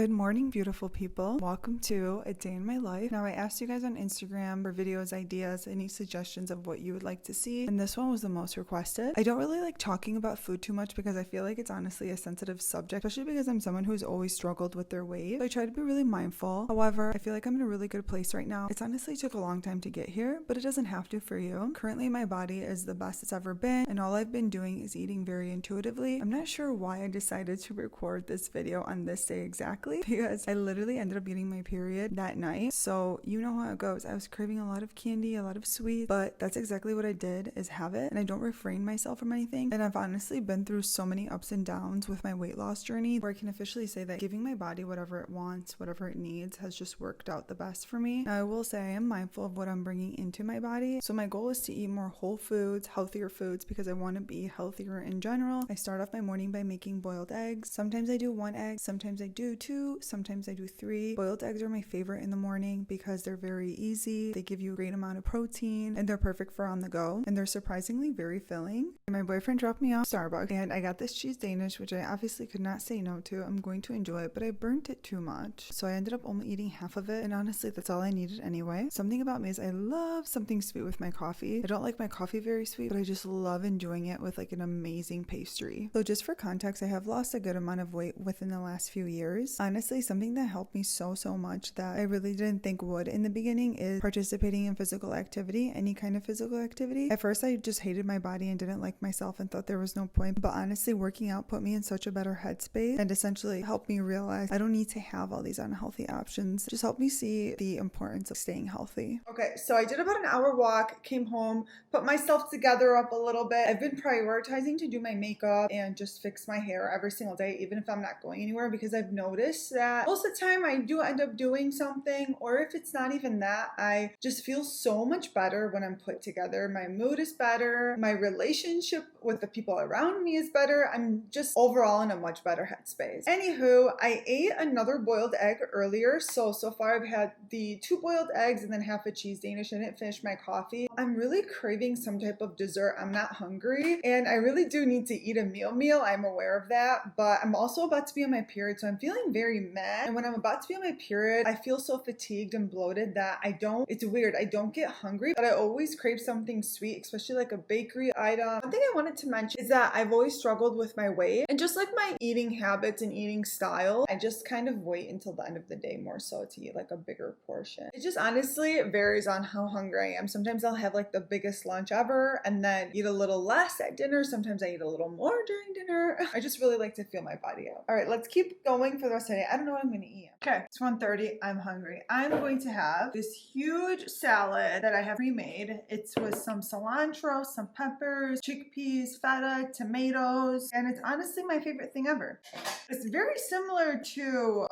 Good morning, beautiful people. Welcome to A Day in My Life. Now, I asked you guys on Instagram for videos, ideas, any suggestions of what you would like to see, and this one was the most requested. I don't really like talking about food too much because I feel like it's honestly a sensitive subject, especially because I'm someone who's always struggled with their weight. So I try to be really mindful. However, I feel like I'm in a really good place right now. It's honestly took a long time to get here, but it doesn't have to for you. Currently, my body is the best it's ever been, and all I've been doing is eating very intuitively. I'm not sure why I decided to record this video on this day exactly, because I literally ended up getting my period that night. So you know how it goes. I was craving a lot of candy, a lot of sweets, but that's exactly what I did, is have it, and I don't refrain myself from anything. And I've honestly been through so many ups and downs with my weight loss journey where I can officially say that giving my body whatever it wants, whatever it needs, has just worked out the best for me. Now, I will say I am mindful of what I'm bringing into my body. So my goal is to eat more whole foods, healthier foods, because I want to be healthier in general. I start off my morning by making boiled eggs. Sometimes I do one egg, sometimes I do two, sometimes I do three. Boiled eggs are my favorite in the morning because they're very easy. They give you a great amount of protein and they're perfect for on the go, and they're surprisingly very filling. My boyfriend dropped me off Starbucks and I got this cheese Danish, which I obviously could not say no to. I'm going to enjoy it, but I burnt it too much. So I ended up only eating half of it, and honestly that's all I needed anyway. Something about me is I love something sweet with my coffee. I don't like my coffee very sweet, but I just love enjoying it with like an amazing pastry. So just for context, I have lost a good amount of weight within the last few years. Honestly, something that helped me so much that I really didn't think would in the beginning is participating in physical activity, any kind of physical activity. At first, I just hated my body and didn't like myself and thought there was no point. But honestly, working out put me in such a better headspace and essentially helped me realize I don't need to have all these unhealthy options. Just helped me see the importance of staying healthy. Okay, so I did about an hour walk, came home, put myself together up a little bit. I've been prioritizing to do my makeup and just fix my hair every single day, even if I'm not going anywhere, because I've noticed that most of the time I do end up doing something, or if it's not even that, I just feel so much better when I'm put together. My mood is better. My relationship with the people around me is better. I'm just overall in a much better headspace. Anywho, I ate another boiled egg earlier. So far I've had the 2 boiled eggs and then half a cheese Danish. I didn't finish my coffee. I'm really craving some type of dessert. I'm not hungry and I really do need to eat a meal. I'm aware of that, but I'm also about to be on my period, so I'm feeling very mad. And when I'm about to be on my period, I feel so fatigued and bloated that it's weird, I don't get hungry, but I always crave something sweet, especially like a bakery item. One thing I wanted to mention is that I've always struggled with my weight and just like my eating habits and eating style. I just kind of wait until the end of the day more so to eat like a bigger portion. It just honestly varies on how hungry I am. Sometimes I'll have like the biggest lunch ever and then eat a little less at dinner. Sometimes I eat a little more during dinner. I just really like to feel my body out. All right, let's keep going for the rest of the day. I don't know what I'm gonna eat. Okay, it's 1:30. I'm hungry. I'm going to have this huge salad that I have pre-made. It's with some cilantro, some peppers, chickpeas, feta, tomatoes, and it's honestly my favorite thing ever. It's very similar to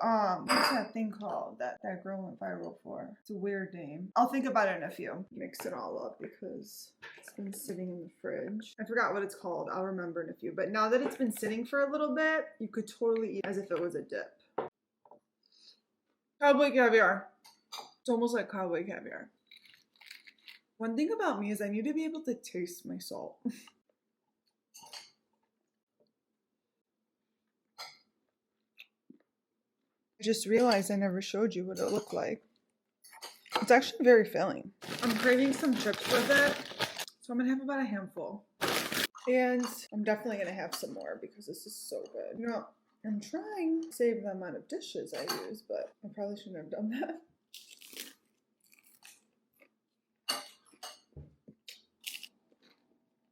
what's that thing called that girl went viral for? It's a weird name. I'll think about it in a few. Mix it all up because it's been sitting in the fridge. I forgot what it's called. I'll remember in a few. But now that it's been sitting for a little bit, you could totally eat as if it was a dip. Cowboy caviar. It's almost like cowboy caviar. One thing about me is I need to be able to taste my salt. I just realized I never showed you what it looked like. It's actually very filling. I'm craving some chips with it, so I'm gonna have about a handful. And I'm definitely gonna have some more because this is so good. You know, I'm trying to save the amount of dishes I use, but I probably shouldn't have done that.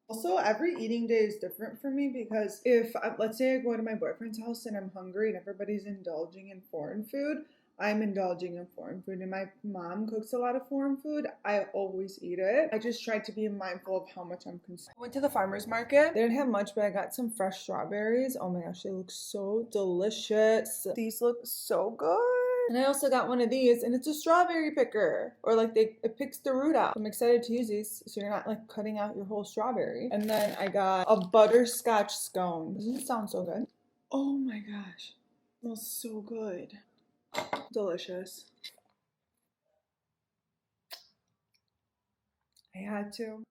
Also, every eating day is different for me because if, let's say I go to my boyfriend's house and I'm hungry and everybody's indulging in foreign food, I'm indulging in foreign food, and my mom cooks a lot of foreign food. I always eat it. I just try to be mindful of how much I'm consuming. I went to the farmer's market. They didn't have much, but I got some fresh strawberries. Oh my gosh, they look so delicious. These look so good. And I also got one of these, and it's a strawberry picker, or like it picks the root out. I'm excited to use these so you're not like cutting out your whole strawberry. And then I got a butterscotch scone. Doesn't it sound so good? Oh my gosh, it smells so good. Delicious. I had to.